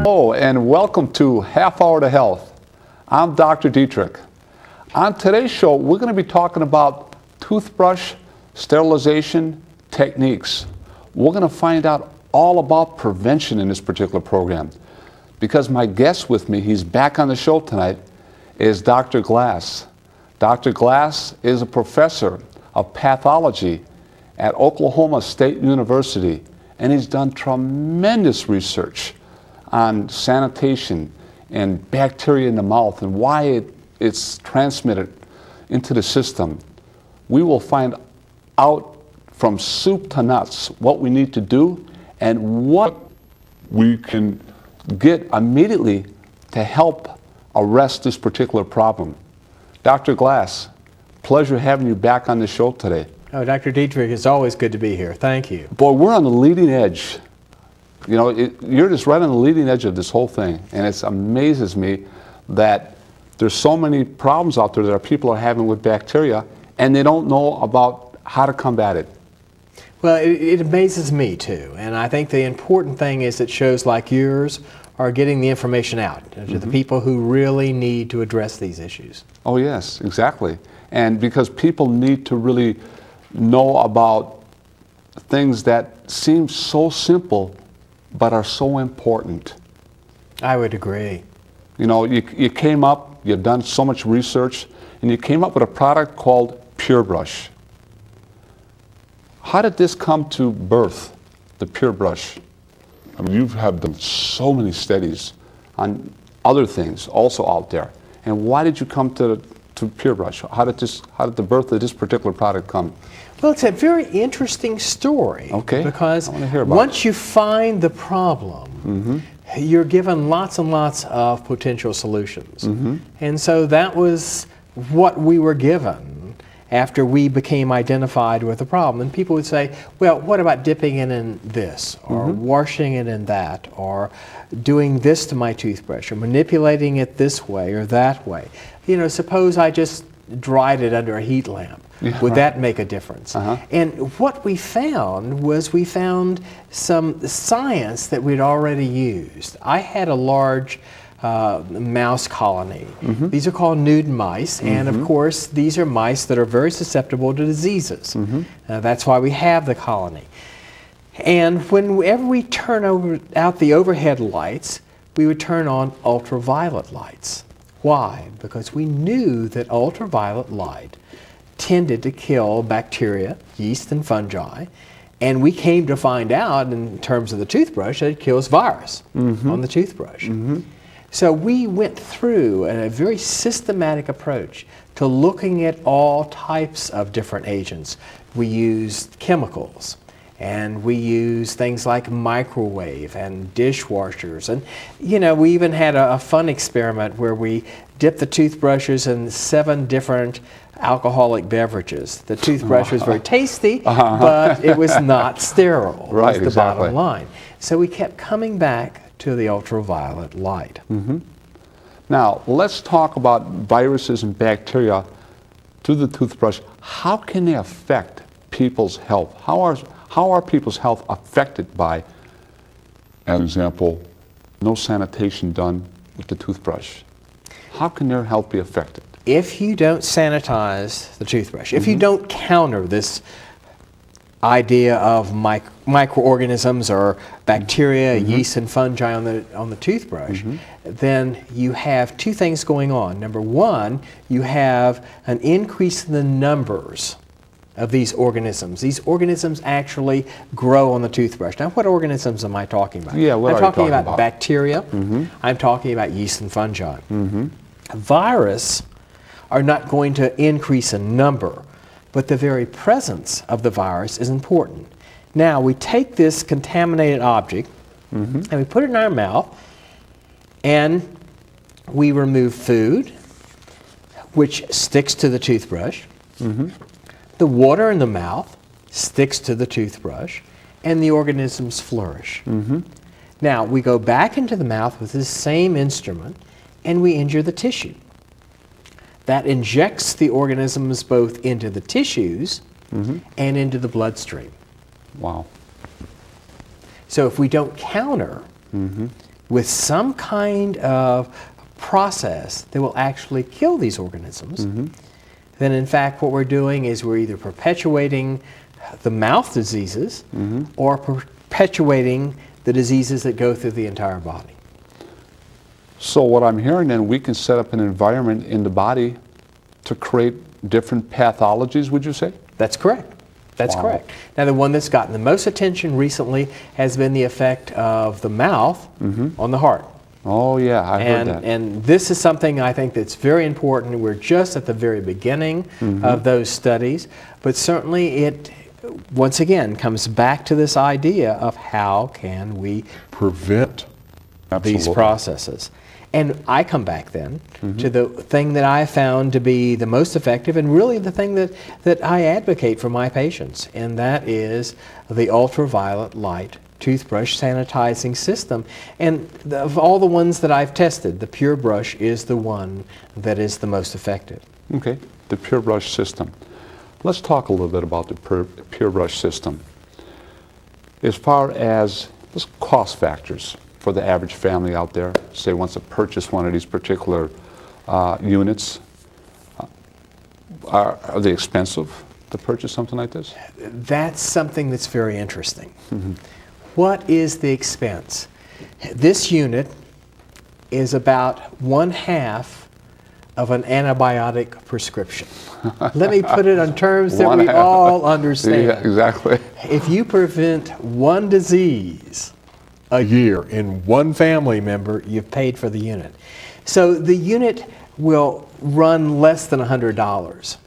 Hello and welcome to Half Hour to Health. I'm Dr. Dietrich. On today's show, we're going to be talking about toothbrush sterilization techniques. We're going to find out all about prevention in this particular program. Because my guest with me, he's back on the show tonight, is Dr. Glass. Dr. Glass is a professor of pathology at Oklahoma State University, and he's done tremendous research on sanitation and bacteria in the mouth and why it's transmitted into the system. We will find out from soup to nuts what we need to do and what we can get immediately to help arrest this particular problem. Dr. Glass, pleasure having you back on the show today. Oh, Dr. Dietrich, it's always good to be here. Thank you. Boy, we're on the leading edge. You know, you're just right on the leading edge of this whole thing, and it amazes me that there's so many problems out there that people are having with bacteria, and they don't know about how to combat it. Well, it amazes me too, and I think the important thing is that shows like yours are getting the information out to the people who really need to address these issues. Oh yes, exactly. And because people need to really know about things that seem so simple but are so important. I would agree. You know, you came up, you've done so much research, and you came up with a product called PureBrush. How did this come to birth, the PureBrush? I mean, you have done so many studies on other things also out there. And why did you come to PureBrush? How did the birth of this particular product come? Well, it's a very interesting story. Okay. Because I want to hear about once you find the problem, you're given lots and lots of potential solutions. And so that was what we were given after we became identified with the problem. And people would say, well, what about dipping it in this, or washing it in that, or doing this to my toothbrush, or manipulating it this way or that way? You know, suppose I just dried it under a heat lamp. Would that make a difference? And what we found was some science that we'd already used. I had a large mouse colony. These are called nude mice, and of course these are mice that are very susceptible to diseases. That's why we have the colony. And whenever we turn out the overhead lights, we would turn on ultraviolet lights. Why? Because we knew that ultraviolet light tended to kill bacteria, yeast, and fungi. And we came to find out, in terms of the toothbrush, that it kills virus on the toothbrush. So we went through a very systematic approach to looking at all types of different agents. We used chemicals, and we used things like microwave and dishwashers. And, you know, we even had a fun experiment where we dipped the toothbrushes in 7 different alcoholic beverages. The toothbrush was very tasty, but it was not sterile. Right, was the bottom line. So we kept coming back to the ultraviolet light. Now, let's talk about viruses and bacteria through the toothbrush. How can they affect people's health? How are people's health affected by, as an example, no sanitation done with the toothbrush? How can their health be affected? If you don't sanitize the toothbrush, if you don't counter this idea of microorganisms or bacteria, yeast, and fungi on the toothbrush, then you have 2 things going on. Number one, you have an increase in the numbers of these organisms. These organisms actually grow on the toothbrush. Now, what organisms am I talking about? Yeah, what I'm are talking you talking about bacteria. I'm talking about yeast and fungi. Virus are not going to increase in number, but the very presence of the virus is important. Now, we take this contaminated object and we put it in our mouth, and we remove food, which sticks to the toothbrush. The water in the mouth sticks to the toothbrush, and the organisms flourish. Now, we go back into the mouth with this same instrument, and we injure the tissue. That injects the organisms both into the tissues and into the bloodstream. Wow. So if we don't counter with some kind of process that will actually kill these organisms, then in fact what we're doing is we're either perpetuating the mouth diseases or perpetuating the diseases that go through the entire body. So what I'm hearing then, we can set up an environment in the body to create different pathologies, would you say? That's correct. That's correct. Now, the one that's gotten the most attention recently has been the effect of the mouth on the heart. Oh yeah, I heard that. And this is something I think that's very important. We're just at the very beginning of those studies, but certainly it, once again, comes back to this idea of how can we prevent these processes. And I come back then to the thing that I found to be the most effective and really the thing that I advocate for my patients, and that is the ultraviolet light toothbrush sanitizing system. And of all the ones that I've tested, the Pure Brush is the one that is the most effective. Okay, the Pure Brush system. Let's talk a little bit about the Pure Brush system. As far as the cost factors for the average family out there, say wants to purchase one of these particular units, are they expensive to purchase something like this? That's something that's very interesting. What is the expense? This unit is about 1/2 of an antibiotic prescription. Let me put it on terms that we all understand. Yeah, exactly. If you prevent one disease a year in one family member, you've paid for the unit. So the unit will run less than $100.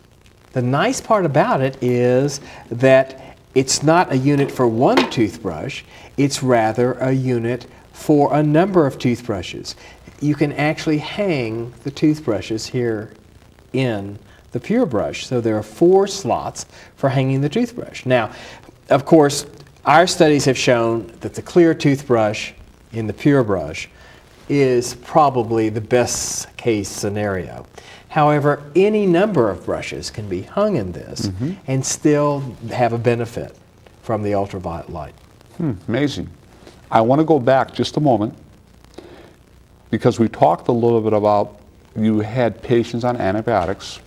The nice part about it is that it's not a unit for one toothbrush, it's rather a unit for a number of toothbrushes. You can actually hang the toothbrushes here in the Pure Brush. So there are 4 slots for hanging the toothbrush. Now, of course, our studies have shown that the clear toothbrush in the Pure Brush is probably the best case scenario. However, any number of brushes can be hung in this and still have a benefit from the ultraviolet light. Amazing. I want to go back just a moment because we talked a little bit about you had patients on antibiotics.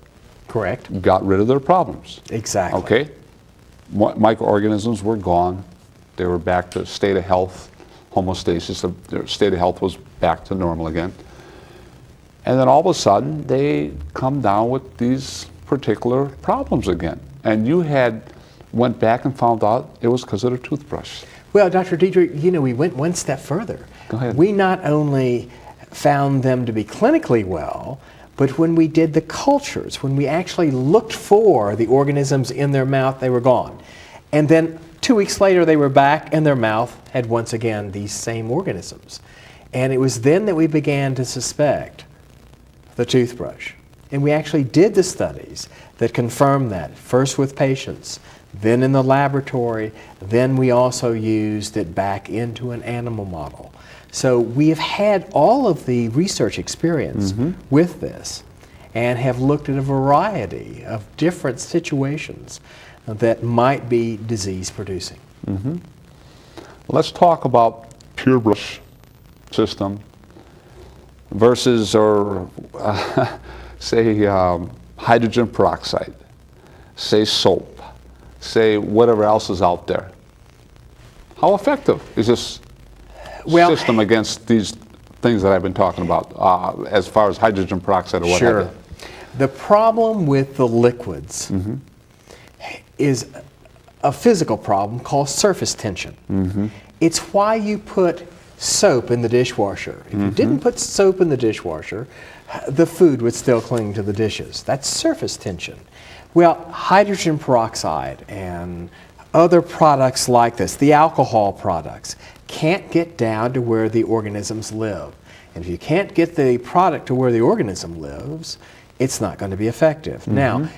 Correct. Got rid of their problems. Exactly. Okay. Microorganisms were gone. They were back to state of health, homeostasis. Their state of health was back to normal again. And then all of a sudden, they come down with these particular problems again. And you went back and found out it was because of the toothbrush. Well, Dr. Dietrich, you know, we went one step further. Go ahead. We not only found them to be clinically well, but when we did the cultures, when we actually looked for the organisms in their mouth, they were gone. And then 2 weeks later, they were back and their mouth had once again these same organisms. And it was then that we began to suspect the toothbrush. And we actually did the studies that confirmed that, first with patients, then in the laboratory, then we also used it back into an animal model. So we have had all of the research experience with this and have looked at a variety of different situations that might be disease producing. Let's talk about Pure Brush system versus, say, hydrogen peroxide, say soap, say whatever else is out there. How effective is this system against these things that I've been talking about, as far as hydrogen peroxide or what have you? The problem with the liquids is a physical problem called surface tension. It's why you put soap in the dishwasher. If you didn't put soap in the dishwasher, the food would still cling to the dishes. That's surface tension. Well, hydrogen peroxide and other products like this, the alcohol products, can't get down to where the organisms live. And if you can't get the product to where the organism lives, it's not going to be effective. Now,